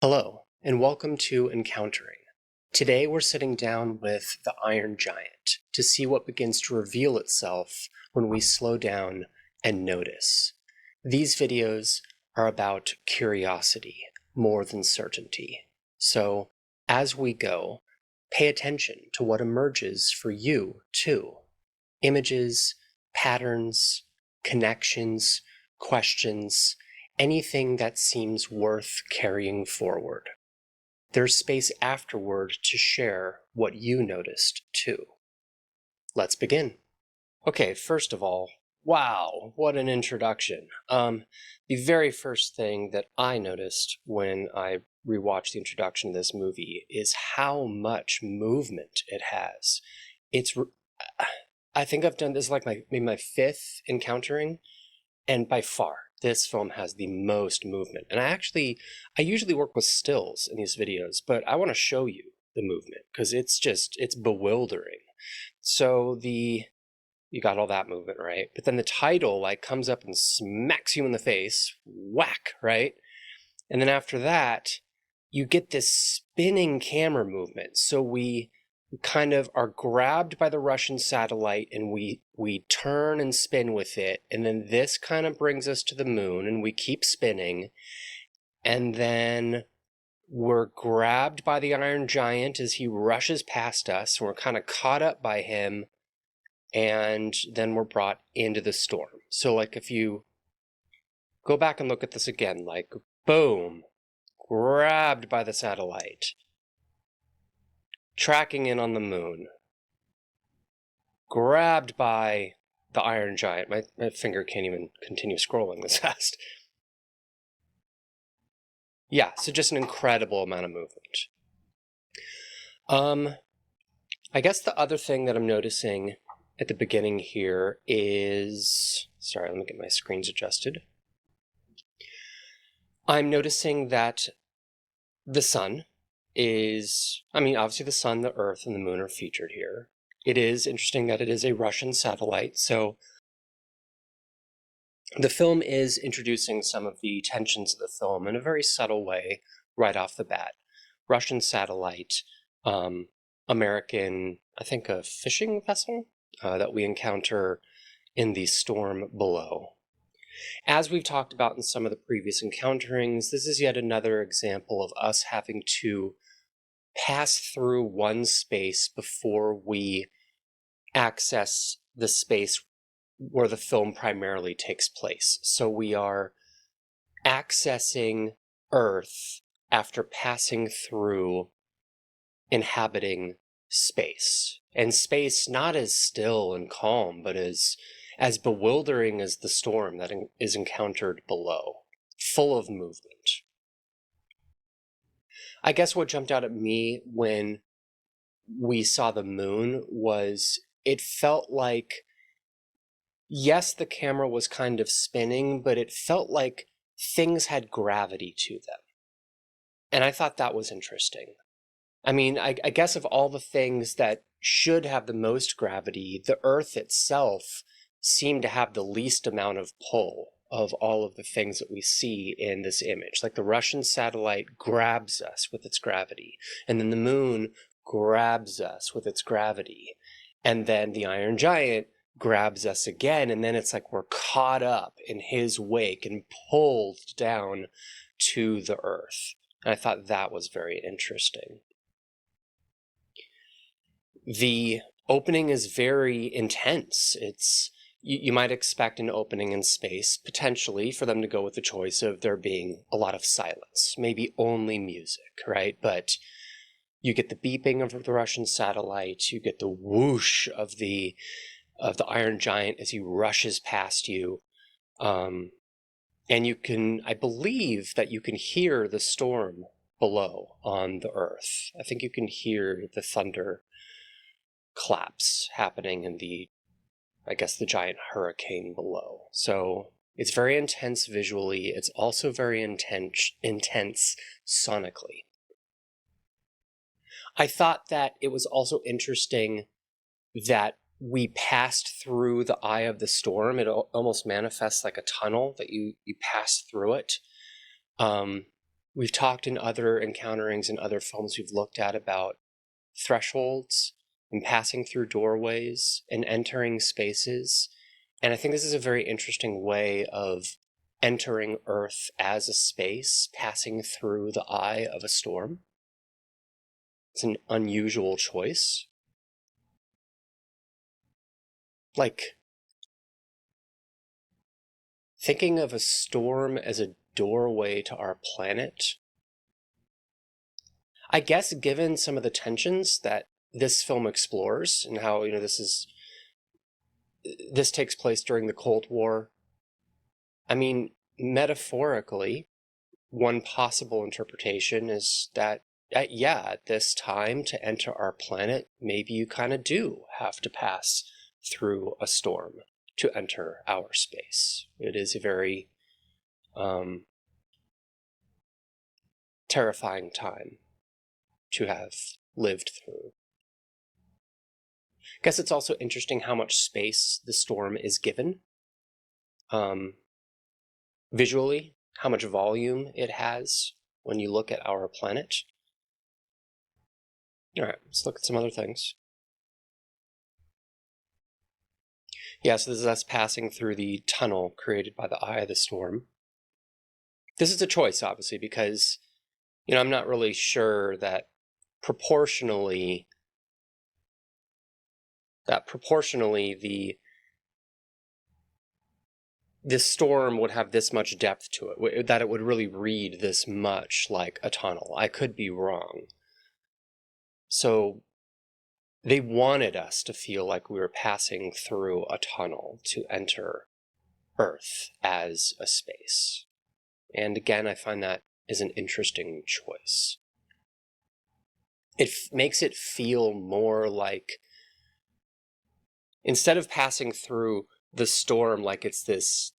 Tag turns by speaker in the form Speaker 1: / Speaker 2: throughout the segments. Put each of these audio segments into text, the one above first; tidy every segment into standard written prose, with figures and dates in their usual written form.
Speaker 1: Hello, and welcome to Encountering. Today we're sitting down with the Iron Giant to see what begins to reveal itself when we slow down and notice. These videos are about curiosity more than certainty. So, as we go, pay attention to what emerges for you, too. Images, patterns, connections, questions, anything that seems worth carrying forward. There's space afterward to share what you noticed too. Let's begin. Okay, first of all, wow, what an introduction. The very first thing that I noticed when I rewatched the introduction of this movie is how much movement it has. It's I think I've done this like maybe my fifth encountering, and by far, this film has the most movement. And I usually work with stills in these videos, but I want to show you the movement because it's bewildering. So you got all that movement, right? But then the title like comes up and smacks you in the face, whack, right? And then after that, you get this spinning camera movement. So we kind of are grabbed by the Russian satellite and we turn and spin with it, and then this kind of brings us to the moon and we keep spinning, and then we're grabbed by the Iron Giant as he rushes past us, and we're kind of caught up by him, and then we're brought into the storm. So like if you go back and look at this again, like boom, grabbed by the satellite, tracking in on the moon, grabbed by the Iron Giant. My finger can't even continue scrolling this fast. Yeah, so just an incredible amount of movement. I guess the other thing that I'm noticing at the beginning here is, sorry, let me get my screens adjusted. I'm noticing that the sun is, obviously the sun, the earth, and the moon are featured here. It is interesting that it is a Russian satellite, so the film is introducing some of the tensions of the film in a very subtle way right off the bat. Russian satellite, American, I think a fishing vessel that we encounter in the storm below. As we've talked about in some of the previous encounterings, this is yet another example of us having to pass through one space before we access the space where the film primarily takes place. So we are accessing Earth after passing through inhabiting space. And space not as still and calm, but as bewildering as the storm that is encountered below, full of movement. I guess what jumped out at me when we saw the moon was it felt like, yes, the camera was kind of spinning, but it felt like things had gravity to them. And I thought that was interesting. I guess of all the things that should have the most gravity, the Earth itself seemed to have the least amount of pull of all of the things that we see in this image. Like the Russian satellite grabs us with its gravity, and then the moon grabs us with its gravity, and then the Iron Giant grabs us again, and then it's like we're caught up in his wake and pulled down to the earth. And I thought that was very interesting. The opening is very intense. You might expect an opening in space, potentially, for them to go with the choice of there being a lot of silence, maybe only music, right? But you get the beeping of the Russian satellite, you get the whoosh of the Iron Giant as he rushes past you. And I believe that you can hear the storm below on the earth. I think you can hear the thunder claps happening in the giant hurricane below. So it's very intense visually. It's also very intense sonically. I thought that it was also interesting that we passed through the eye of the storm. It almost manifests like a tunnel that you pass through it. we've talked in other encounterings and other films we've looked at about thresholds and passing through doorways and entering spaces. And I think this is a very interesting way of entering Earth as a space, passing through the eye of a storm. It's an unusual choice. Like, thinking of a storm as a doorway to our planet, I guess given some of the tensions that this film explores and how, this takes place during the Cold War. I mean, metaphorically, one possible interpretation is that, at this time to enter our planet, maybe you kind of do have to pass through a storm to enter our space. It is a very terrifying time to have lived through. I guess it's also interesting how much space the storm is given. Visually, how much volume it has when you look at our planet. All right, let's look at some other things. Yeah, so this is us passing through the tunnel created by the eye of the storm. This is a choice, obviously, because, I'm not really sure that proportionally this storm would have this much depth to it, that it would really read this much like a tunnel. I could be wrong. So they wanted us to feel like we were passing through a tunnel to enter Earth as a space. And again, I find that is an interesting choice. It makes it feel more like, instead of passing through the storm like it's this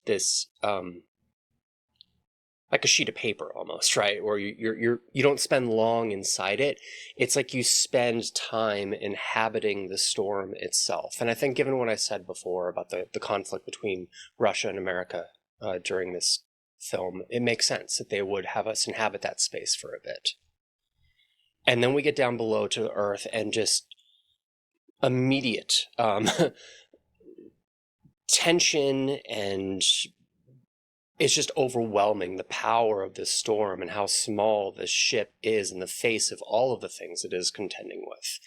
Speaker 1: like a sheet of paper almost, right? Or you don't spend long inside it. It's like you spend time inhabiting the storm itself. And I think, given what I said before about the conflict between Russia and America during this film, it makes sense that they would have us inhabit that space for a bit. And then we get down below to the Earth and just immediate tension, and it's just overwhelming, the power of this storm and how small this ship is in the face of all of the things it is contending with.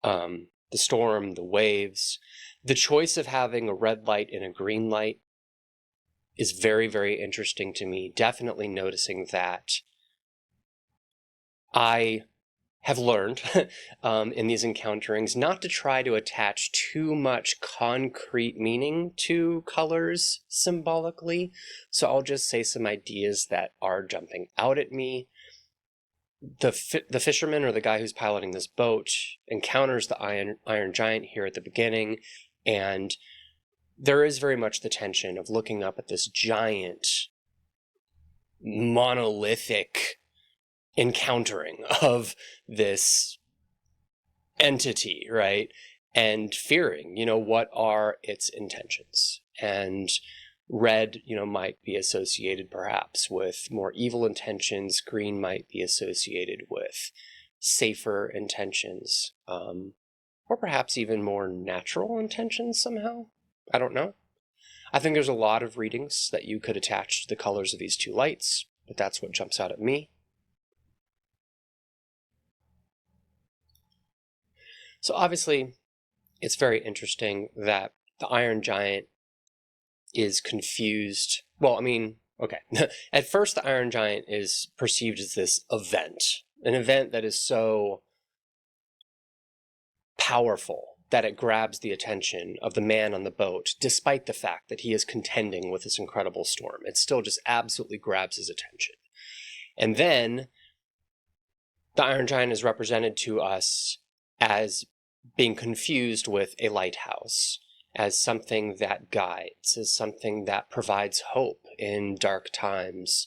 Speaker 1: The storm, the waves, the choice of having a red light and a green light is very, very interesting to me. Definitely noticing that. I have learned in these encounterings not to try to attach too much concrete meaning to colors symbolically. So I'll just say some ideas that are jumping out at me. The fisherman, or the guy who's piloting this boat, encounters the Iron Giant here at the beginning, and there is very much the tension of looking up at this giant, monolithic encountering of this entity, right? And fearing, what are its intentions? And red, might be associated perhaps with more evil intentions. Green might be associated with safer intentions, or perhaps even more natural intentions somehow. I don't know. I think there's a lot of readings that you could attach to the colors of these two lights, but that's what jumps out at me. So obviously, it's very interesting that the Iron Giant is confused. Well, okay. At first, the Iron Giant is perceived as this event, an event that is so powerful that it grabs the attention of the man on the boat, despite the fact that he is contending with this incredible storm. It still just absolutely grabs his attention. And then the Iron Giant is represented to us as being confused with a lighthouse, as something that guides, as something that provides hope in dark times,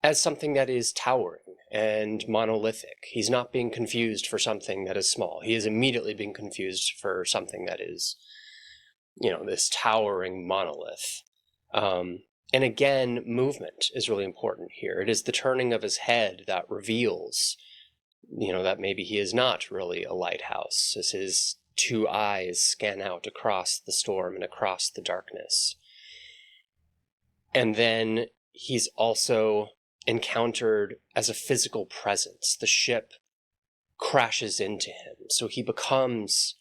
Speaker 1: as something that is towering and monolithic. He's not being confused for something that is small. He is immediately being confused for something that is, this towering monolith. And again, movement is really important here. It is the turning of his head that reveals, that maybe he is not really a lighthouse, as his two eyes scan out across the storm and across the darkness. And then he's also encountered as a physical presence. The ship crashes into him, so he becomes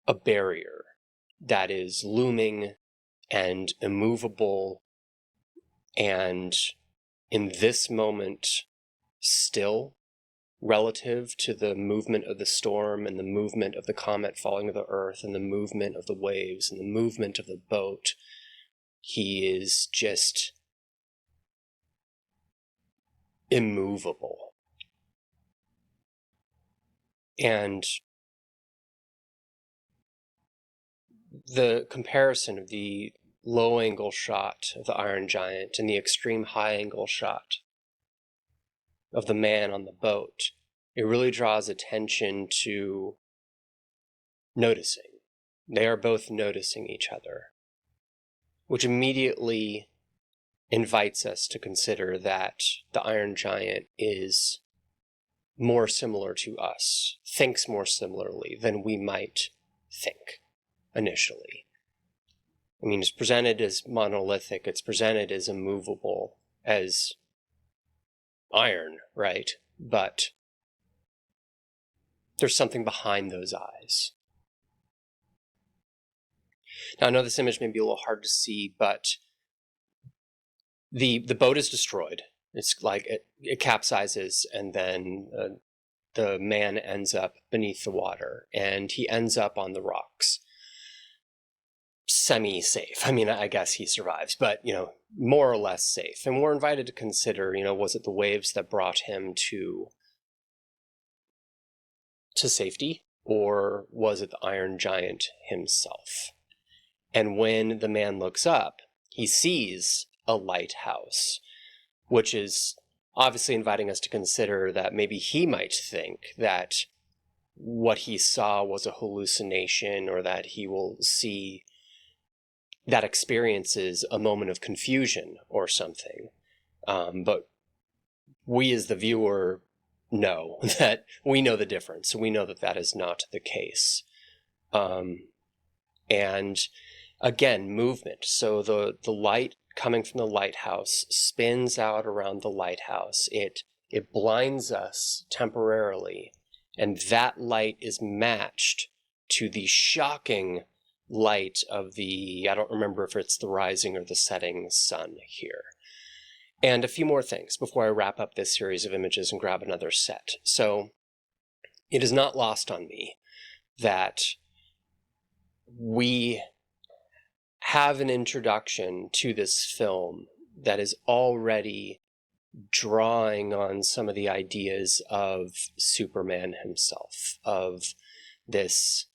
Speaker 1: a barrier that is looming and immovable, and in this moment still, relative to the movement of the storm and the movement of the comet falling to the earth and the movement of the waves and the movement of the boat, he is just immovable. And the comparison of the low angle shot of the Iron Giant and the extreme high angle shot of the man on the boat, it really draws attention to noticing. They are both noticing each other, which immediately invites us to consider that the Iron Giant is more similar to us, thinks more similarly than we might think initially. I mean, it's presented as monolithic, it's presented as immovable, as iron, right? But there's something behind those eyes. Now, I know this image may be a little hard to see, but the boat is destroyed. It's like it capsizes, and then the man ends up beneath the water, and he ends up on the rocks. Semi-safe. I mean, I guess he survives, but, more or less safe. And we're invited to consider, was it the waves that brought him to safety, or was it the Iron Giant himself? And when the man looks up, he sees a lighthouse, which is obviously inviting us to consider that maybe he might think that what he saw was a hallucination, or that he will see that experience is a moment of confusion or something. But we as the viewer know that we know the difference. We know that that is not the case. And again, movement. So the light coming from the lighthouse spins out around the lighthouse. It blinds us temporarily, and that light is matched to the shocking light of I don't remember if it's the rising or the setting sun here. And a few more things before I wrap up this series of images and grab another set. So it is not lost on me that we have an introduction to this film that is already drawing on some of the ideas of Superman himself, of this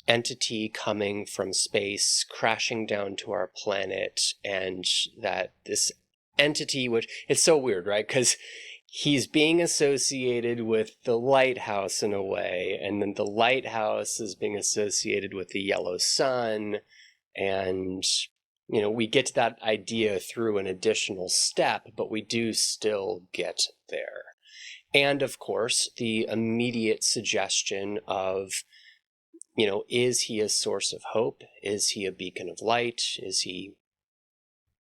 Speaker 1: entity coming from space, crashing down to our planet, and that this entity, which it's so weird, right? Because he's being associated with the lighthouse in a way, and then the lighthouse is being associated with the yellow sun, and we get to that idea through an additional step, but we do still get there. And of course, the immediate suggestion of, is he a source of hope? Is he a beacon of light? Is he...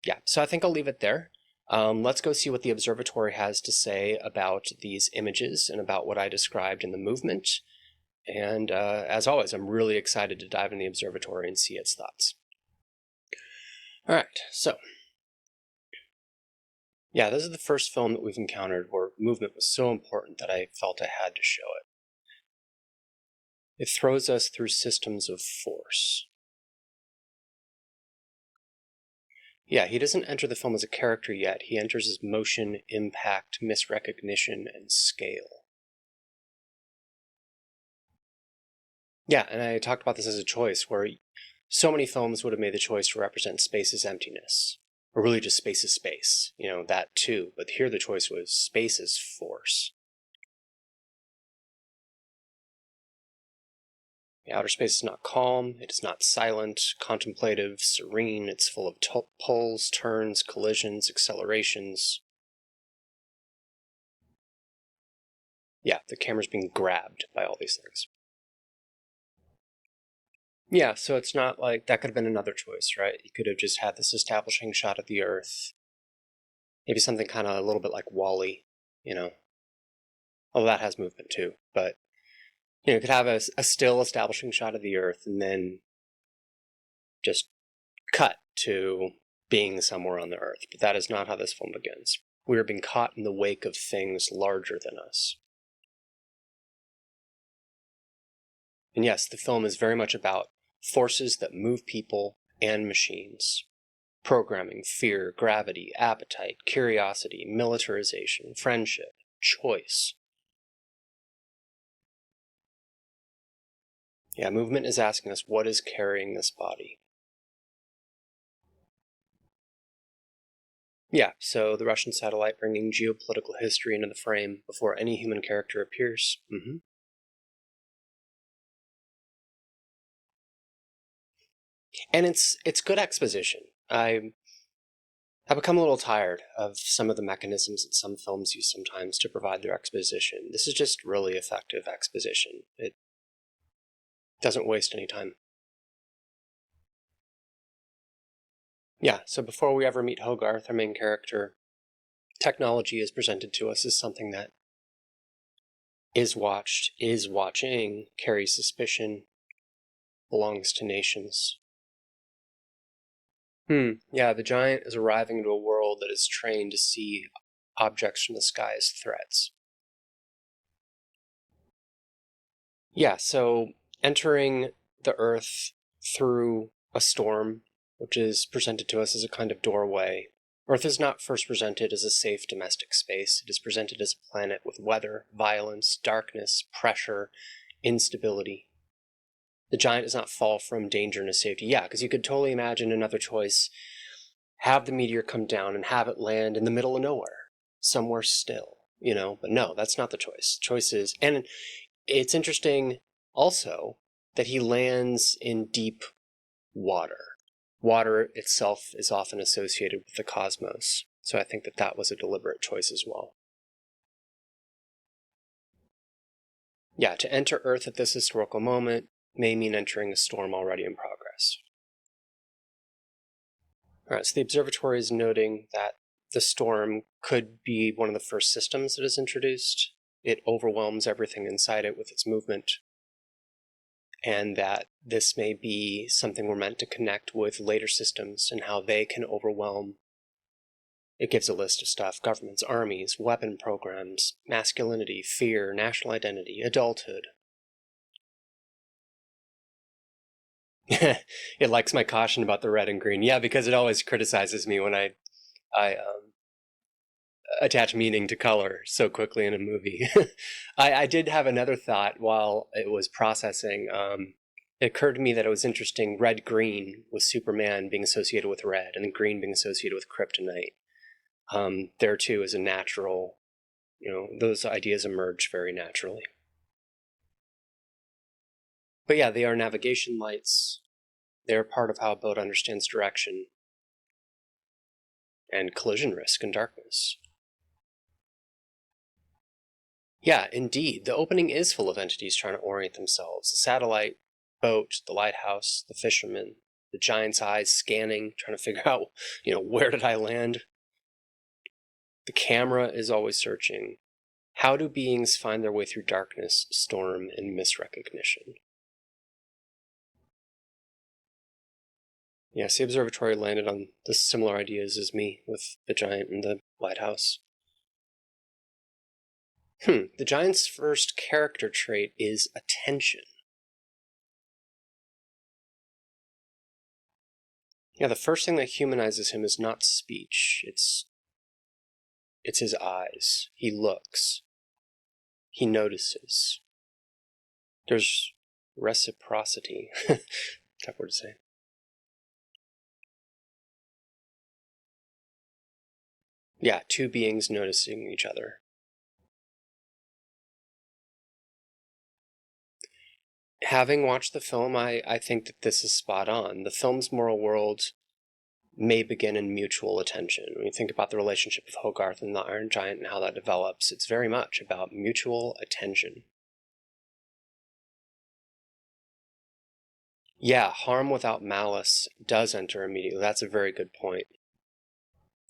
Speaker 1: Yeah, so I think I'll leave it there. Let's go see what the observatory has to say about these images and about what I described in the movement. And as always, I'm really excited to dive in the observatory and see its thoughts. All right, so yeah, this is the first film that we've encountered where movement was so important that I felt I had to show it. It throws us through systems of force. Yeah, he doesn't enter the film as a character yet. He enters as motion, impact, misrecognition, and scale. Yeah, and I talked about this as a choice, where so many films would have made the choice to represent space as emptiness, or really just space as space, that too. But here the choice was space as force. Outer space is not calm, it is not silent, contemplative, serene, it's full of pulls, turns, collisions, accelerations. Yeah, the camera's being grabbed by all these things. Yeah, so it's not like that could have been another choice, right? You could have just had this establishing shot of the Earth. Maybe something kind of a little bit like WALL-E, you know? Although that has movement too, but you could have a still establishing shot of the Earth and then just cut to being somewhere on the Earth. But that is not how this film begins. We are being caught in the wake of things larger than us. And yes, the film is very much about forces that move people and machines. Programming, fear, gravity, appetite, curiosity, militarization, friendship, choice. Yeah, movement is asking us, what is carrying this body? Yeah, so the Russian satellite bringing geopolitical history into the frame before any human character appears. And it's good exposition. I've become a little tired of some of the mechanisms that some films use sometimes to provide their exposition. This is just really effective exposition. It doesn't waste any time. Yeah, so before we ever meet Hogarth, our main character, technology is presented to us as something that is watched, is watching, carries suspicion, belongs to nations. Yeah, the giant is arriving into a world that is trained to see objects from the sky as threats. Yeah, so entering the Earth through a storm, which is presented to us as a kind of doorway. Earth is not first presented as a safe domestic space. It is presented as a planet with weather, violence, darkness, pressure, instability. The giant does not fall from danger into safety. Yeah, because you could totally imagine another choice. Have the meteor come down and have it land in the middle of nowhere, somewhere still, But no, that's not the choice. Choice is, and it's interesting also that he lands in deep water. Water itself is often associated with the cosmos, so I think that that was a deliberate choice as well. Yeah, to enter Earth at this historical moment may mean entering a storm already in progress. All right, so the observatory is noting that the storm could be one of the first systems that is introduced. It overwhelms everything inside it with its movement, and that this may be something we're meant to connect with later systems and how they can overwhelm. It gives a list of stuff: governments, armies, weapon programs, masculinity, fear, national identity, adulthood. It likes my caution about the red and green. Yeah, because it always criticizes me when I attach meaning to color so quickly in a movie. I did have another thought while it was processing. It occurred to me that it was interesting, red-green with Superman being associated with red and green being associated with kryptonite. There too is a natural, those ideas emerge very naturally. But yeah, they are navigation lights. They're part of how a boat understands direction and collision risk and darkness. Yeah, indeed. The opening is full of entities trying to orient themselves. The satellite, boat, the lighthouse, the fisherman, the giant's eyes scanning, trying to figure out, where did I land? The camera is always searching. How do beings find their way through darkness, storm, and misrecognition? Yes, the observatory landed on the similar ideas as me with the giant and the lighthouse. The giant's first character trait is attention. Yeah, the first thing that humanizes him is not speech, it's his eyes. He looks. He notices. There's reciprocity. Tough word to say. Yeah, two beings noticing each other. Having watched the film, I think that this is spot on. The film's moral world may begin in mutual attention. When you think about the relationship of Hogarth and the Iron Giant and how that develops, it's very much about mutual attention. Yeah, harm without malice does enter immediately. That's a very good point.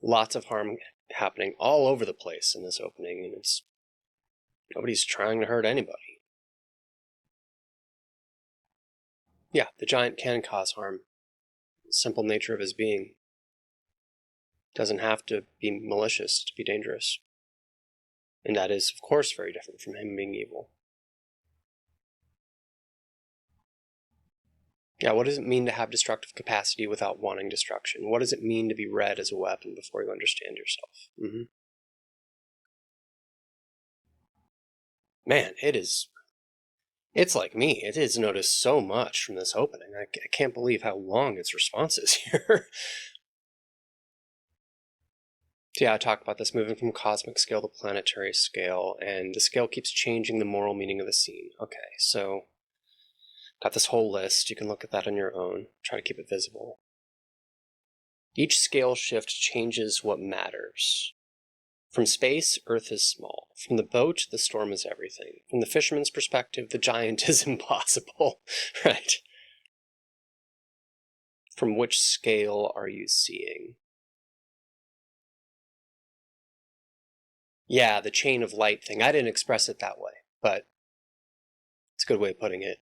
Speaker 1: Lots of harm happening all over the place in this opening, and nobody's trying to hurt anybody. Yeah, the giant can cause harm. The simple nature of his being. Doesn't have to be malicious to be dangerous. And that is, of course, very different from him being evil. Yeah, what does it mean to have destructive capacity without wanting destruction? What does it mean to be read as a weapon before you understand yourself? Man, it's like me. It is noticed so much from this opening. I can't believe how long its response is here. So yeah, I talked about this moving from cosmic scale to planetary scale, and the scale keeps changing the moral meaning of the scene. Okay, so got this whole list. You can look at that on your own. Try to keep it visible. Each scale shift changes what matters. From space, Earth is small. From the boat, the storm is everything. From the fisherman's perspective, the giant is impossible, right? From which scale are you seeing? Yeah, the chain of light thing. I didn't express it that way, but it's a good way of putting it.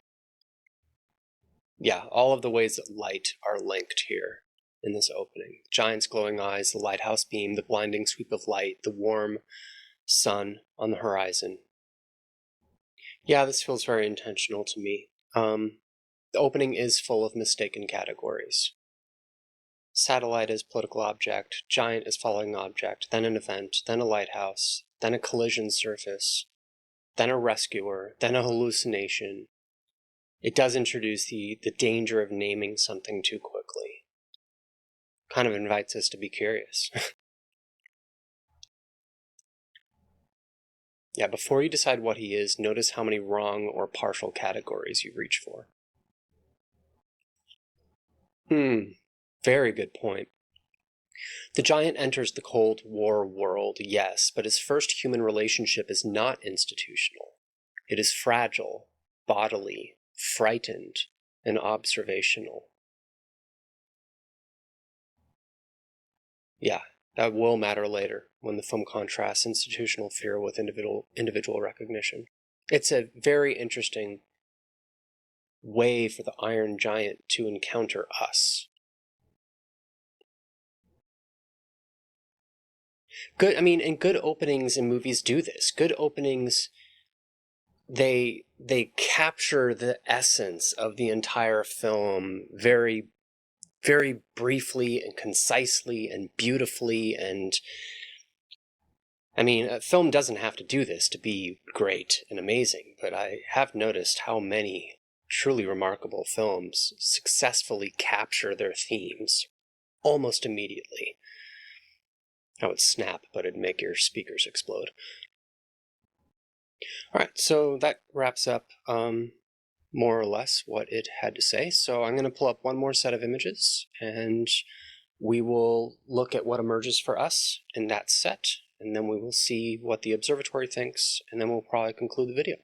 Speaker 1: Yeah, all of the ways that light are linked here in this opening. The giant's glowing eyes, the lighthouse beam, the blinding sweep of light, the warm sun on the horizon. Yeah, this feels very intentional to me. The opening is full of mistaken categories. Satellite is political object, giant is following object, then an event, then a lighthouse, then a collision surface, then a rescuer, then a hallucination. It does introduce the danger of naming something too quickly. Kind of invites us to be curious. Yeah, before you decide what he is, notice how many wrong or partial categories you reach for. Very good point. The giant enters the Cold War world, yes, but his first human relationship is not institutional. It is fragile, bodily, frightened, and observational. Yeah, that will matter later when the film contrasts institutional fear with individual recognition. It's a very interesting way for the Iron Giant to encounter us. And good openings in movies do this. Good openings, they capture the essence of the entire film very, very briefly and concisely and beautifully. And I mean, a film doesn't have to do this to be great and amazing, but I have noticed how many truly remarkable films successfully capture their themes almost immediately. I would snap, but it'd make your speakers explode. All right, so that wraps up more or less what it had to say. So I'm going to pull up one more set of images, and we will look at what emerges for us in that set, and then we will see what the observatory thinks, and then we'll probably conclude the video.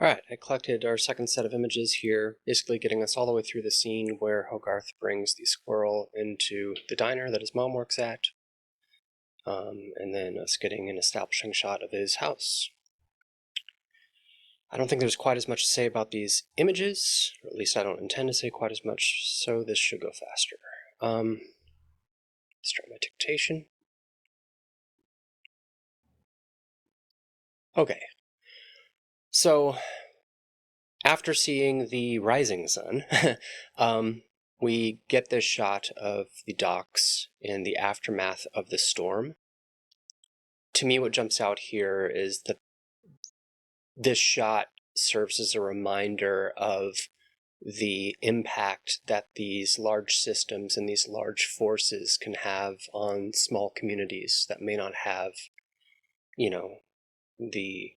Speaker 1: All right, I collected our second set of images here, basically getting us all the way through the scene where Hogarth brings the squirrel into the diner that his mom works at, and then us getting an establishing shot of his house. I don't think there's quite as much to say about these images, or at least I don't intend to say quite as much, so this should go faster. Start my dictation. Okay, so after seeing the rising sun, we get this shot of the docks in the aftermath of the storm. To me, what jumps out here is that this shot serves as a reminder of the impact that these large systems and these large forces can have on small communities that may not have, the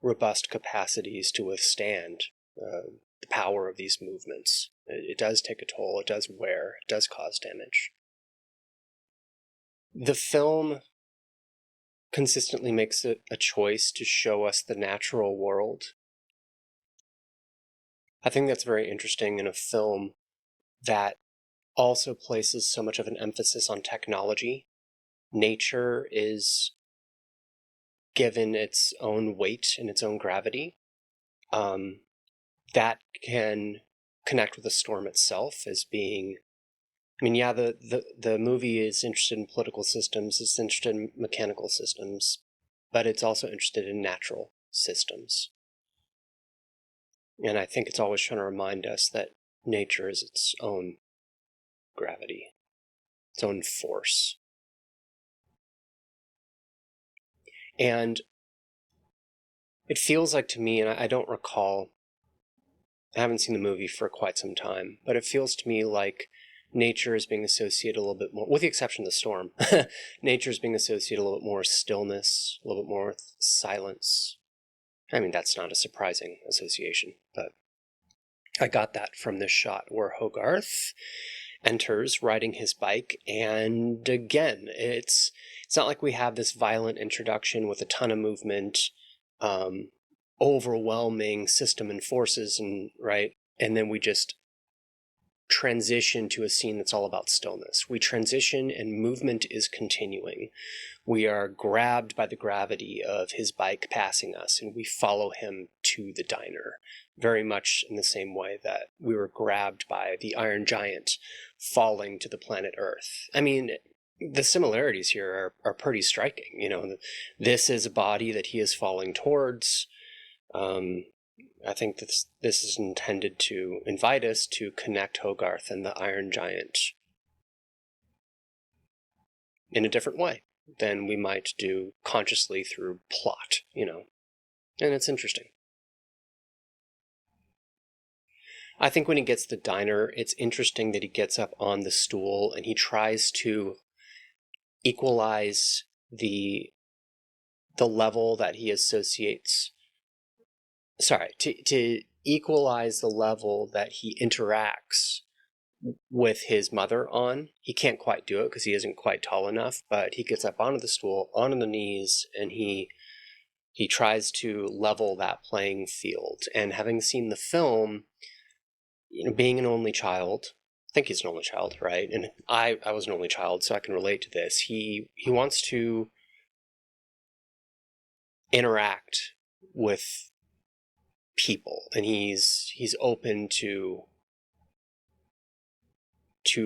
Speaker 1: robust capacities to withstand the power of these movements. It does take a toll, it does wear, it does cause damage. The film consistently makes it a choice to show us the natural world. I think that's very interesting in a film that also places so much of an emphasis on technology. Nature is given its own weight and its own gravity. That can connect with the storm itself as being, I mean, yeah, the movie is interested in political systems, it's interested in mechanical systems, but it's also interested in natural systems. And I think it's always trying to remind us that nature is its own gravity, its own force. And it feels like to me, and I don't recall, I haven't seen the movie for quite some time, but it feels to me like nature is being associated a little bit more, with the exception of the storm, nature is being associated a little bit more with stillness, a little bit more with silence. I mean, that's not a surprising association, but I got that from this shot where Hogarth enters riding his bike, and again, it's not like we have this violent introduction with a ton of movement, overwhelming system and forces, and then we just transition to a scene that's all about stillness. We transition and movement is continuing. We are grabbed by the gravity of his bike passing us, and we follow him to the diner, very much in the same way that we were grabbed by the Iron Giant falling to the planet Earth. I mean, the similarities here are pretty striking. You know, this is a body that he is falling towards. I think this is intended to invite us to connect Hogarth and the Iron Giant in a different way than we might do consciously through plot, you know. And it's interesting. I think when he gets to the diner, it's interesting that he gets up on the stool and he tries to equalize the level that he associates, to equalize the level that he interacts with his mother on. He can't quite do it because he isn't quite tall enough, but he gets up onto the stool, onto the knees, and he tries to level that playing field. And having seen the film, you know, being an only child, I think he's an only child, right? And I was an only child, so I can relate to this. He wants to interact with people, and he's open to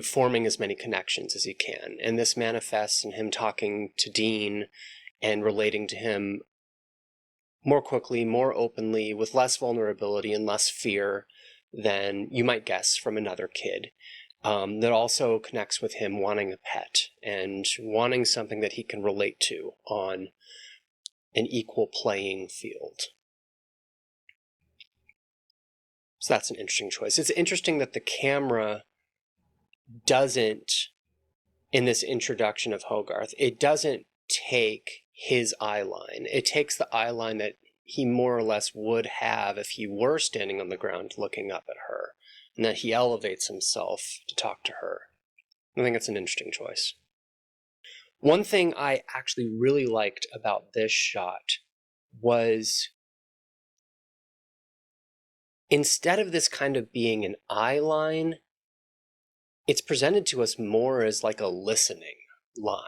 Speaker 1: forming as many connections as he can. And this manifests in him talking to Dean and relating to him more quickly, more openly, with less vulnerability and less fear than you might guess from another kid. That also connects with him wanting a pet and wanting something that he can relate to on an equal playing field. So that's an interesting choice. It's interesting that the camera doesn't, in this introduction of Hogarth, it doesn't take his eye line. It takes the eye line that he more or less would have if he were standing on the ground looking up at her, and that he elevates himself to talk to her. I think it's an interesting choice. One thing I actually really liked about this shot was, instead of this kind of being an eye line, it's presented to us more as like a listening line.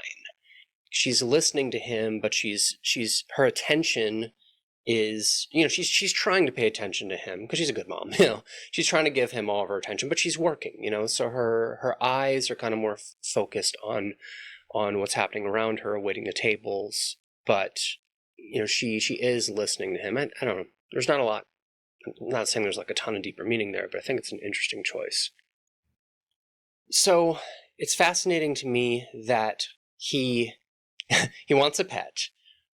Speaker 1: She's listening to him, but her attention is, you know, she's trying to pay attention to him because she's a good mom, you know. She's trying to give him all of her attention, but she's working, you know, so her eyes are kind of more focused on what's happening around her, waiting the tables, but, you know, she is listening to him. I don't know, there's not a lot, I'm not saying there's like a ton of deeper meaning there, but I think it's an interesting choice. So it's fascinating to me that he wants a pet,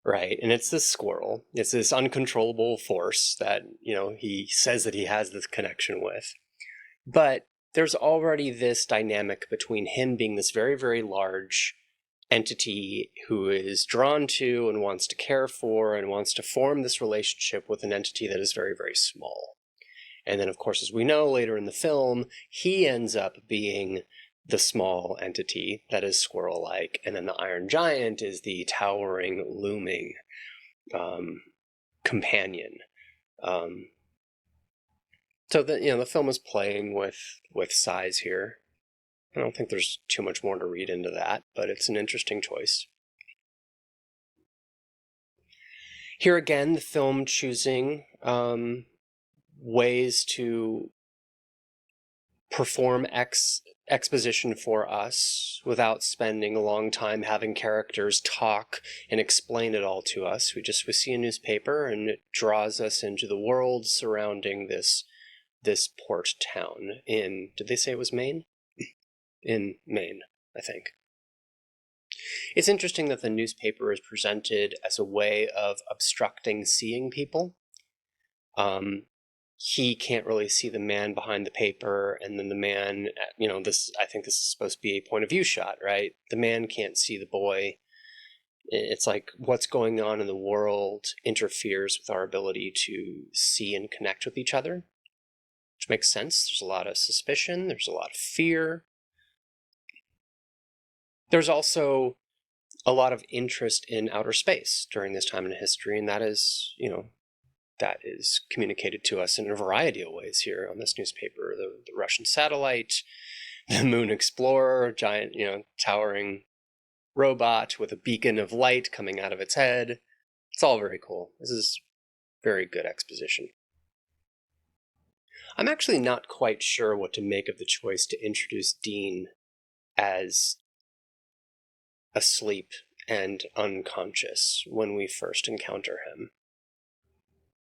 Speaker 1: right? And it's this squirrel. It's this uncontrollable force that, you know, he says that he has this connection with. But there's already this dynamic between him being this very, very large entity who is drawn to and wants to care for and wants to form this relationship with an entity that is very, very small. And then, of course, as we know later in the film, he ends up being the small entity that is squirrel-like, and then the Iron Giant is the towering, looming companion. So the film is playing with size here. I don't think there's too much more to read into that, but it's an interesting choice. Here again, the film choosing ways to perform exposition for us without spending a long time having characters talk and explain it all to us. We see a newspaper and it draws us into the world surrounding this port town in, did they say it was Maine? In Maine, I think. It's interesting that the newspaper is presented as a way of obstructing seeing people. He can't really see the man behind the paper, and then the man, I think this is supposed to be a point of view shot, right? The man can't see the boy. It's like what's going on in the world interferes with our ability to see and connect with each other, which makes sense. There's a lot of suspicion. There's a lot of fear. There's also a lot of interest in outer space during this time in history, and that is communicated to us in a variety of ways here on this newspaper. The Russian satellite, the Moon Explorer, giant, towering robot with a beacon of light coming out of its head. It's all very cool. This is very good exposition. I'm actually not quite sure what to make of the choice to introduce Dean as asleep and unconscious when we first encounter him.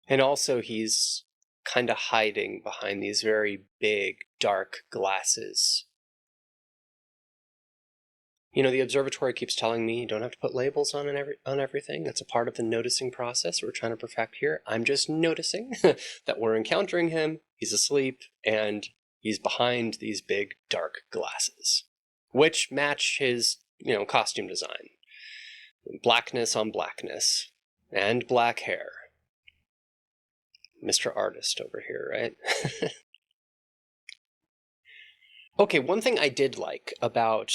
Speaker 1: And also he's kind of hiding behind these very big, dark glasses. The observatory keeps telling me you don't have to put labels on everything. That's a part of the noticing process we're trying to perfect here. I'm just noticing that we're encountering him, he's asleep, and he's behind these big, dark glasses, which match his, costume design. Blackness on blackness, and black hair. Mr. Artist over here, right? Okay, one thing I did like about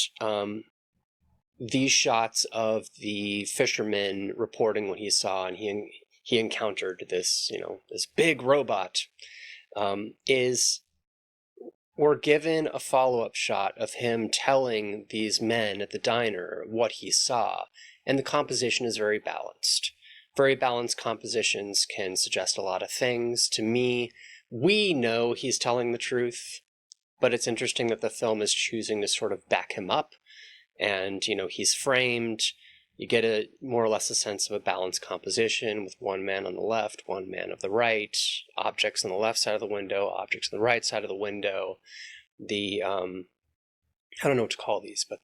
Speaker 1: these shots of the fisherman reporting what he saw, and he encountered this, this big robot, is we're given a follow-up shot of him telling these men at the diner what he saw, and the composition is very balanced. Very balanced compositions can suggest a lot of things. To me, we know he's telling the truth, but it's interesting that the film is choosing to sort of back him up. And, he's framed. You get a more or less a sense of a balanced composition with one man on the left, one man of the right, objects on the left side of the window, objects on the right side of the window. I don't know what to call these, but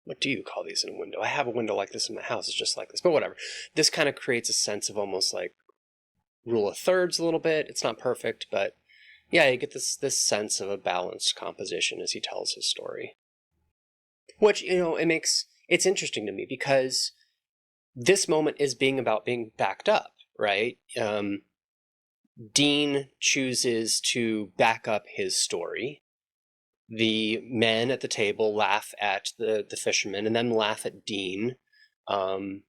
Speaker 1: what do you call these in a window? I have a window like this in my house. It's just like this, but whatever. This kind of creates a sense of almost like rule of thirds a little bit. It's not perfect, but yeah, you get this sense of a balanced composition as he tells his story. Which, it's interesting to me because this moment is about being backed up, right? Dean chooses to back up his story. The men at the table laugh at the fisherman and then laugh at Dean. The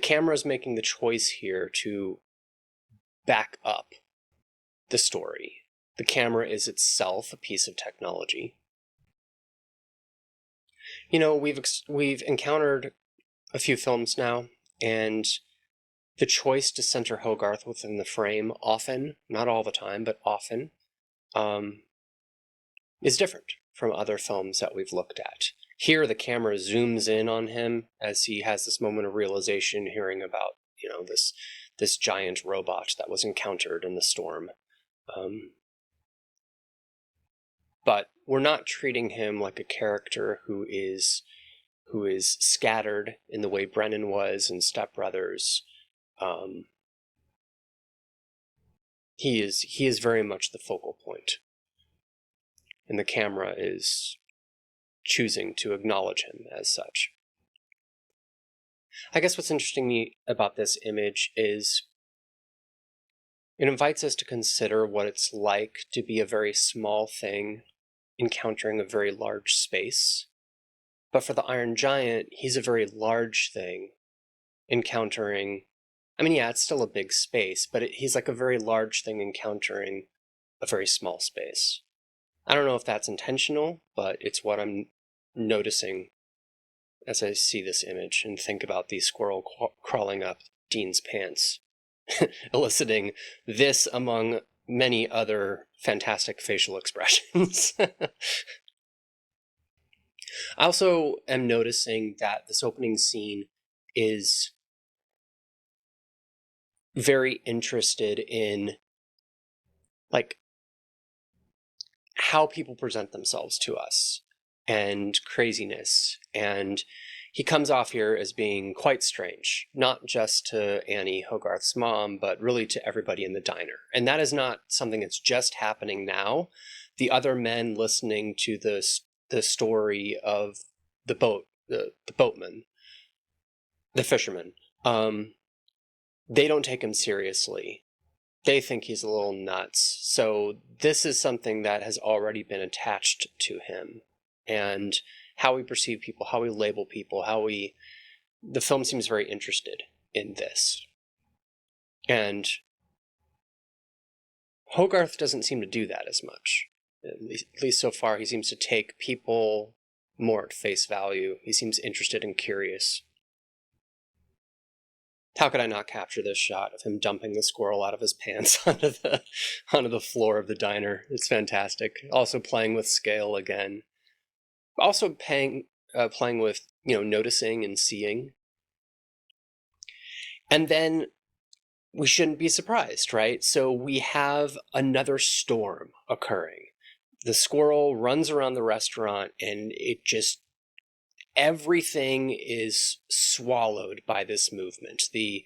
Speaker 1: camera is making the choice here to back up the story. The camera is itself a piece of technology. We've encountered a few films now, and the choice to center Hogarth within the frame often, not all the time, but often, is different from other films that we've looked at. Here, the camera zooms in on him as he has this moment of realization, hearing about, this giant robot that was encountered in the storm. But we're not treating him like a character who is scattered in the way Brennan was in Step Brothers. He is very much the focal point, and the camera is choosing to acknowledge him as such. I guess what's interesting me about this image is it invites us to consider what it's like to be a very small thing encountering a very large space. But for the Iron Giant, he's a very large thing encountering, I mean, yeah, it's still a big space, but he's like a very large thing encountering a very small space. I don't know if that's intentional, but it's what I'm noticing as I see this image and think about the squirrel crawling up Dean's pants, eliciting this among many other fantastic facial expressions. I also am noticing that this opening scene is very interested in like how people present themselves to us and craziness. And he comes off here as being quite strange, not just to Annie, Hogarth's mom, but really to everybody in the diner. And that is not something that's just happening now. The other men listening to the story of the boatman, the fisherman, they don't take him seriously. They think he's a little nuts. So this is something that has already been attached to him. And how we perceive people, how we label people, the film seems very interested in this. And Hogarth doesn't seem to do that as much. At least so far, he seems to take people more at face value. He seems interested and curious. How could I not capture this shot of him dumping the squirrel out of his pants onto the floor of the diner? It's fantastic. Also playing with scale again. Also playing with, noticing and seeing. And then we shouldn't be surprised, right? So we have another storm occurring. The squirrel runs around the restaurant and everything is swallowed by this movement. The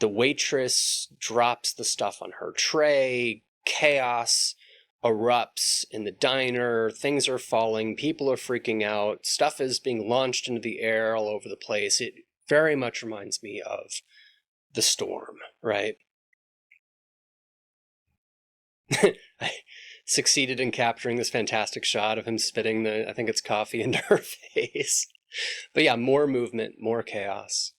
Speaker 1: waitress drops the stuff on her tray, chaos erupts in the diner, things are falling, people are freaking out, stuff is being launched into the air all over the place. It very much reminds me of The Storm, right? I succeeded in capturing this fantastic shot of him spitting I think it's coffee into her face. But yeah, more movement, more chaos.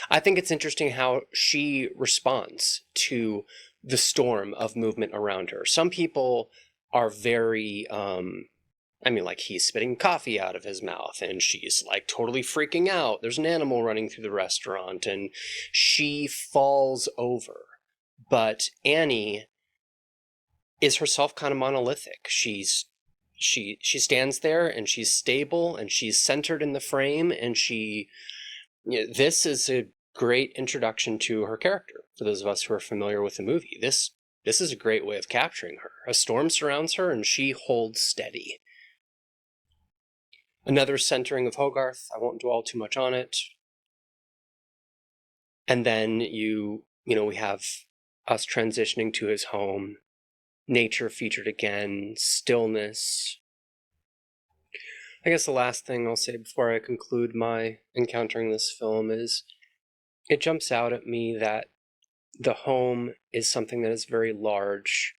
Speaker 1: I think it's interesting how she responds to the storm of movement around her. Some people are very, like he's spitting coffee out of his mouth and she's like totally freaking out. There's an animal running through the restaurant and she falls over. But Annie is herself kind of monolithic. She stands there and she's stable and she's centered in the frame and this is a great introduction to her character for those of us who are familiar with the movie. This is a great way of capturing her. A storm surrounds her and she holds steady. Another centering of Hogarth. I won't dwell too much on it. And then we have us transitioning to his home. Nature featured again, stillness. I guess the last thing I'll say before I conclude my encountering this film is it jumps out at me that the home is something that is very large.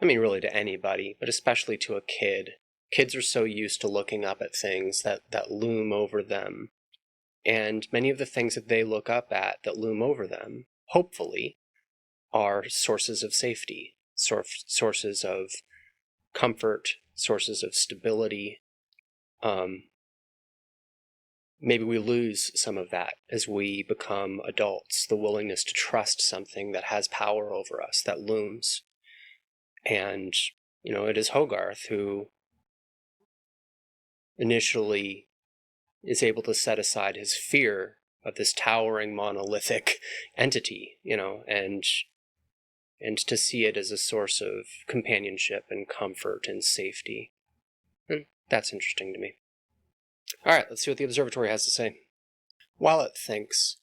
Speaker 1: I mean, really to anybody, but especially to a kid. Kids are so used to looking up at things that loom over them. And many of the things that they look up at that loom over them, hopefully, are sources of safety, sources of comfort, sources of stability. Maybe we lose some of that as we become adults, the willingness to trust something that has power over us, that looms. And, it is Hogarth who initially is able to set aside his fear of this towering monolithic entity, and to see it as a source of companionship and comfort and safety. And that's interesting to me. All right, let's see what the observatory has to say. While it thinks,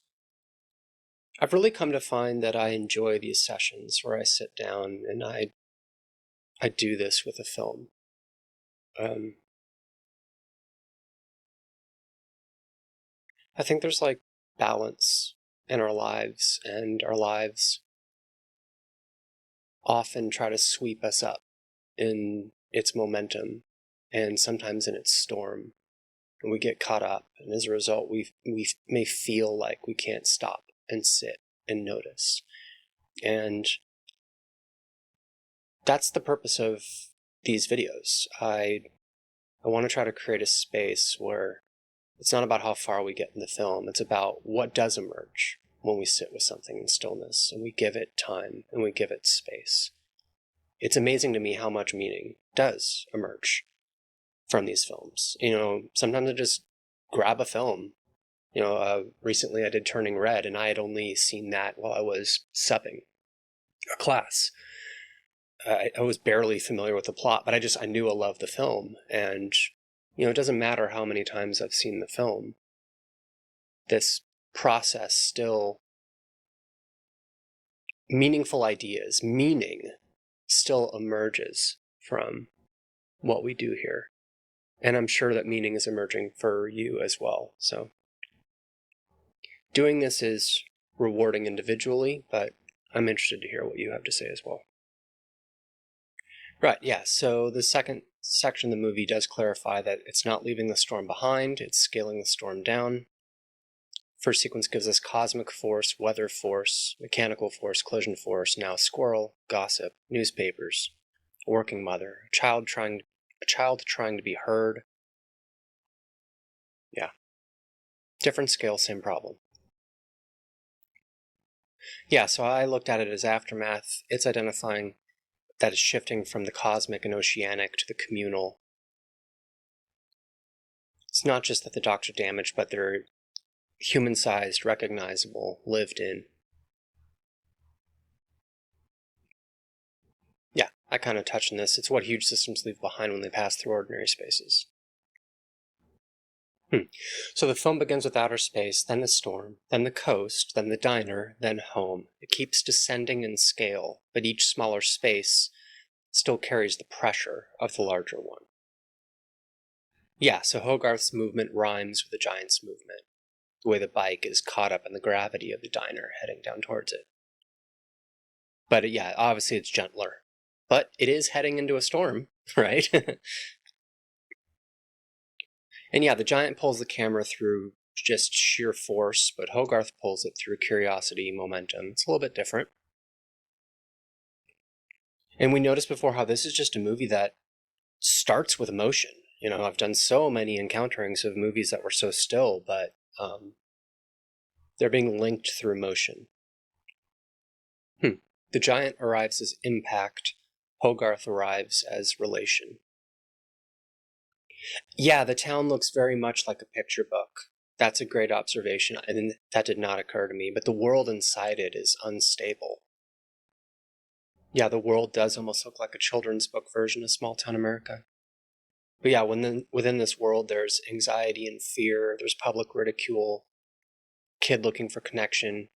Speaker 1: I've really come to find that I enjoy these sessions where I sit down and I do this with a film. I think there's like balance in our lives, and our lives often try to sweep us up in its momentum and sometimes in its storm. And we get caught up, and as a result, we may feel like we can't stop and sit and notice. And that's the purpose of these videos. I want to try to create a space where it's not about how far we get in the film, it's about what does emerge when we sit with something in stillness and we give it time and we give it space. It's amazing to me how much meaning does emerge from these films. Sometimes I just grab a film. Recently I did Turning Red, and I had only seen that while I was subbing a class. I was barely familiar with the plot, but I knew I loved the film. And, it doesn't matter how many times I've seen the film. This process still, meaningful ideas, meaning still emerges from what we do here. And I'm sure that meaning is emerging for you as well. So doing this is rewarding individually, but I'm interested to hear what you have to say as well. Right, yeah, so the second section of the movie does clarify that it's not leaving the storm behind, it's scaling the storm down. First sequence gives us cosmic force, weather force, mechanical force, collision force, now squirrel, gossip, newspapers, a working mother, a child trying to be heard. Yeah. Different scale, same problem. Yeah, so I looked at it as aftermath. It's identifying that it's shifting from the cosmic and oceanic to the communal. It's not just that the docks are damaged, but they're human-sized, recognizable, lived in. Yeah, I kind of touched on this. It's what huge systems leave behind when they pass through ordinary spaces. So the film begins with outer space, then the storm, then the coast, then the diner, then home. It keeps descending in scale, but each smaller space still carries the pressure of the larger one. Yeah, so Hogarth's movement rhymes with the giant's movement, the way the bike is caught up in the gravity of the diner heading down towards it. But yeah, obviously it's gentler. But it is heading into a storm, right? And yeah, the giant pulls the camera through just sheer force, but Hogarth pulls it through curiosity, momentum. It's a little bit different. And we noticed before how this is just a movie that starts with emotion. I've done so many encounterings of movies that were so still, but they're being linked through emotion. The giant arrives as impact. Hogarth arrives as relation. Yeah, the town looks very much like a picture book. That's a great observation, and that did not occur to me, but the world inside it is unstable. Yeah, the world does almost look like a children's book version of Small Town America. But yeah, within this world, there's anxiety and fear, there's public ridicule, kid looking for connection,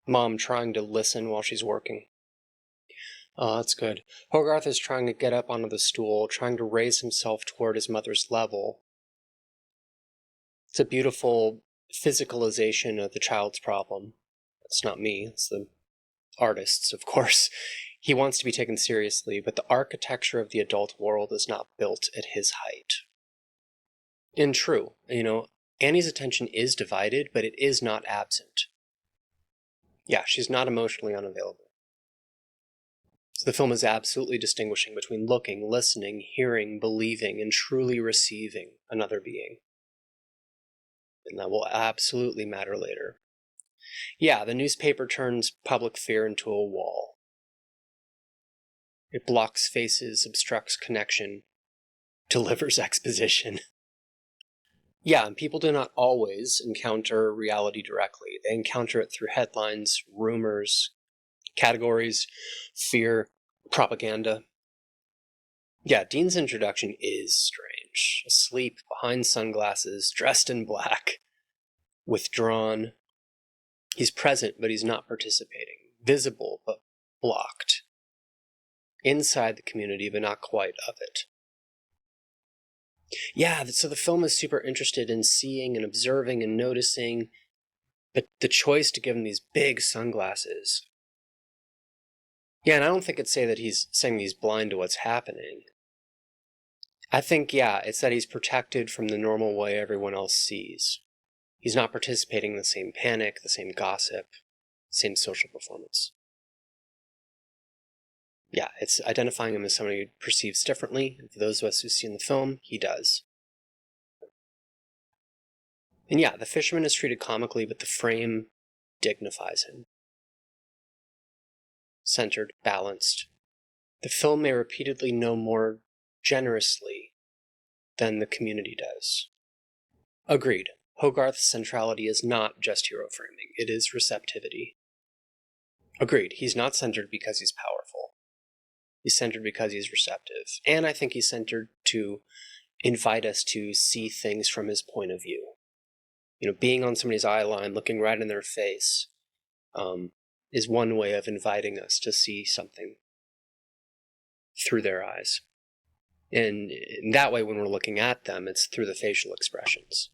Speaker 1: mom trying to listen while she's working. Oh, that's good. Hogarth is trying to get up onto the stool, trying to raise himself toward his mother's level. It's a beautiful physicalization of the child's problem. It's not me, it's the artists, of course. He wants to be taken seriously, but the architecture of the adult world is not built at his height. And true, Annie's attention is divided, but it is not absent. Yeah, she's not emotionally unavailable. So the film is absolutely distinguishing between looking, listening, hearing, believing, and truly receiving another being. And that will absolutely matter later. Yeah, the newspaper turns public fear into a wall. It blocks faces, obstructs connection, delivers exposition. Yeah, and people do not always encounter reality directly. They encounter it through headlines, rumors, categories, fear, propaganda. Yeah, Dean's introduction is strange. Asleep, behind sunglasses, dressed in black, withdrawn. He's present, but he's not participating. Visible, but blocked. inside the community, but not quite of it. Yeah, so the film is super interested in seeing and observing and noticing, but the choice to give him these big sunglasses. Yeah, and I don't think it's that he's saying he's blind to what's happening. I think, yeah, it's that he's protected from the normal way everyone else sees. He's not participating in the same panic, the same gossip, same social performance. Yeah, it's identifying him as somebody who perceives differently. And for those of us who see in the film, he does. And yeah, the fisherman is treated comically, but the frame dignifies him. Centered, balanced. The film may repeatedly know more generously than the community does. Agreed. Hogarth's centrality is not just hero framing, it is receptivity. Agreed. He's not centered because he's powerful. He's centered because he's receptive. And I think he's centered to invite us to see things from his point of view. You know, being on somebody's eye line, looking right in their face, is one way of inviting us to see something through their eyes. And in that way, when we're looking at them, it's through the facial expressions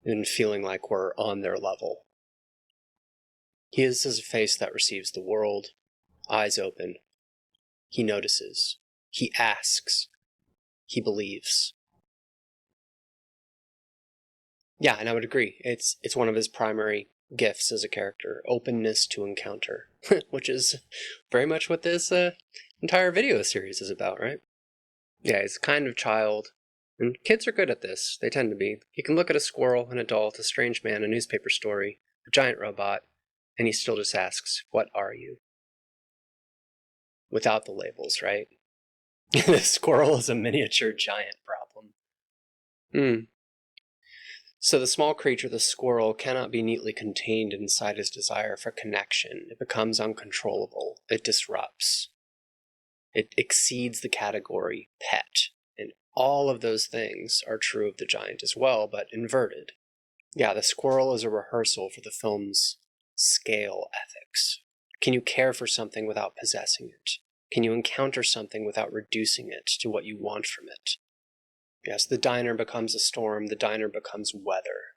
Speaker 1: and feeling like we're on their level. His is a face that receives the world, eyes open. He notices. He asks. He believes. Yeah, and I would agree. It's one of his primary gifts as a character, openness to encounter, which is very much what this entire video series is about, right? Yeah, he's a kind of child, and kids are good at this. They tend to be. He can look at a squirrel, an adult, a strange man, a newspaper story, a giant robot, and he still just asks, "What are you?" Without the labels, right? The squirrel is a miniature giant problem. So the small creature, the squirrel, cannot be neatly contained inside his desire for connection. It becomes uncontrollable. It disrupts. It exceeds the category pet. And all of those things are true of the giant as well, but inverted. Yeah, the squirrel is a rehearsal for the film's scale ethics. Can you care for something without possessing it? Can you encounter something without reducing it to what you want from it? Yes, the diner becomes a storm, the diner becomes weather.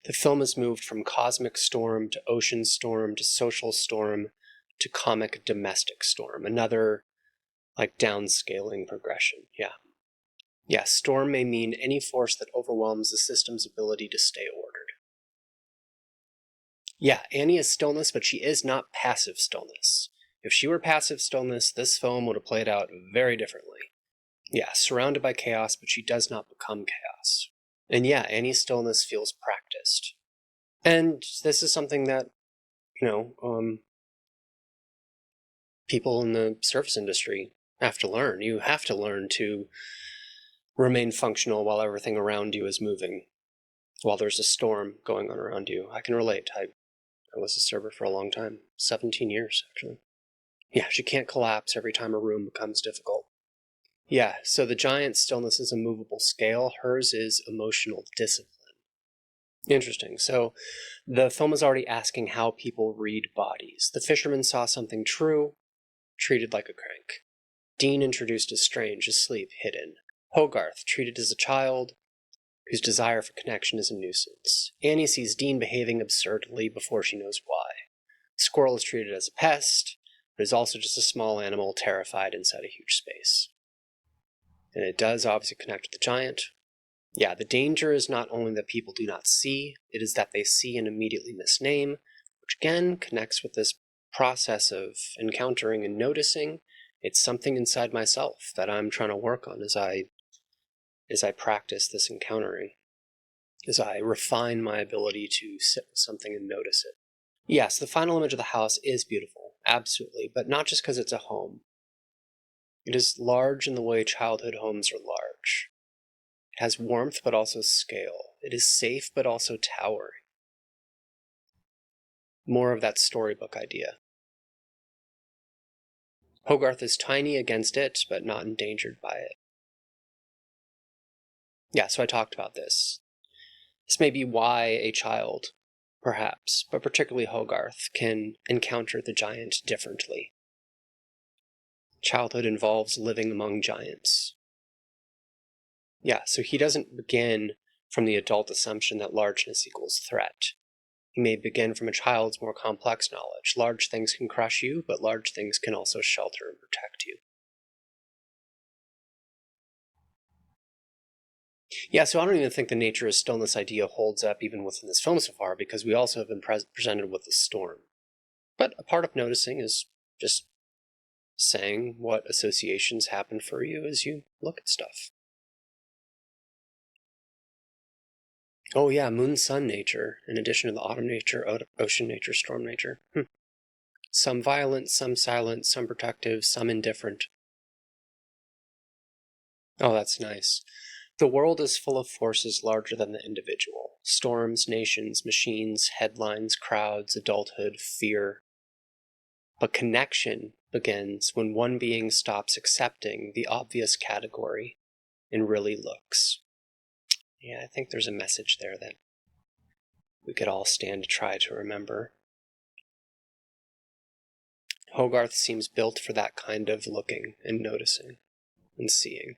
Speaker 1: The film has moved from cosmic storm to ocean storm to social storm to comic domestic storm. Another, like, downscaling progression. Yeah. Yeah, storm may mean any force that overwhelms the system's ability to stay ordered. Yeah, Annie is stillness, but she is not passive stillness. If she were passive stillness, this film would have played out very differently. Yeah, surrounded by chaos, but she does not become chaos. And yeah, Annie's stillness feels practiced. And this is something that, people in the service industry have to learn. You have to learn to remain functional while everything around you is moving, while there's a storm going on around you. I can relate. I was a server for a long time, 17 years, actually. Yeah, she can't collapse every time a room becomes difficult. Yeah, so the giant stillness is a movable scale. Hers is emotional discipline. Interesting. So the film is already asking how people read bodies. The fisherman saw something true, treated like a crank. Dean introduced as strange, asleep, hidden. Hogarth treated as a child whose desire for connection is a nuisance. Annie sees Dean behaving absurdly before she knows why. Squirrel is treated as a pest, but is also just a small animal terrified inside a huge space. And it does obviously connect with the giant. Yeah, the danger is not only that people do not see, it is that they see and immediately misname, which again connects with this process of encountering and noticing. It's something inside myself that I'm trying to work on as I practice this encountering, as I refine my ability to sit with something and notice it. Yes, the final image of the house is beautiful, absolutely, but not just because it's a home. It is large in the way childhood homes are large. It has warmth, but also scale. It is safe, but also towering. More of that storybook idea. Hogarth is tiny against it, but not endangered by it. Yeah, so I talked about this. This may be why a child, perhaps, but particularly Hogarth, can encounter the giant differently. Childhood involves living among giants. Yeah, so he doesn't begin from the adult assumption that largeness equals threat. He may begin from a child's more complex knowledge. Large things can crush you, but large things can also shelter and protect you. Yeah, so I don't even think the nature of stillness idea holds up even within this film so far, because we also have been presented with the storm. But a part of noticing is just saying what associations happen for you as you look at stuff. Oh yeah, moon, sun nature, in addition to the autumn nature, ocean nature, storm nature. Some violent, some silent, some protective, some indifferent. Oh, that's nice. The world is full of forces larger than the individual. Storms, nations, machines, headlines, crowds, adulthood, fear. But connection begins when one being stops accepting the obvious category and really looks. Yeah, I think there's a message there that we could all stand to try to remember. Hogarth seems built for that kind of looking and noticing and seeing.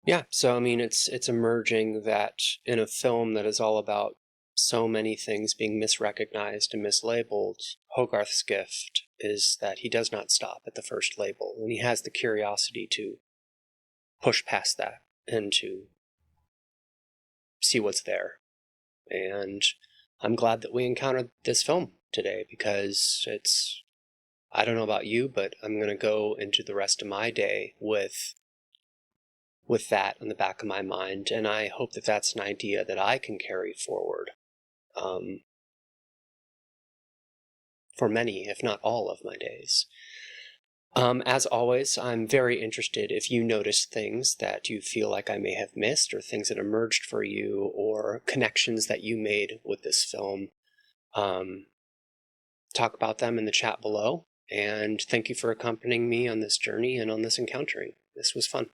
Speaker 1: Yeah, so I mean, it's emerging that in a film that is all about so many things being misrecognized and mislabeled, Hogarth's gift is that he does not stop at the first label, and he has the curiosity to push past that and to see what's there. And I'm glad that we encountered this film today, because I don't know about you, but I'm going to go into the rest of my day with that in the back of my mind, and I hope that that's an idea that I can carry forward for many, if not all, of my days. As always, I'm very interested if you notice things that you feel like I may have missed, or things that emerged for you, or connections that you made with this film. Talk about them in the chat below, and thank you for accompanying me on this journey and on this encountering. This was fun.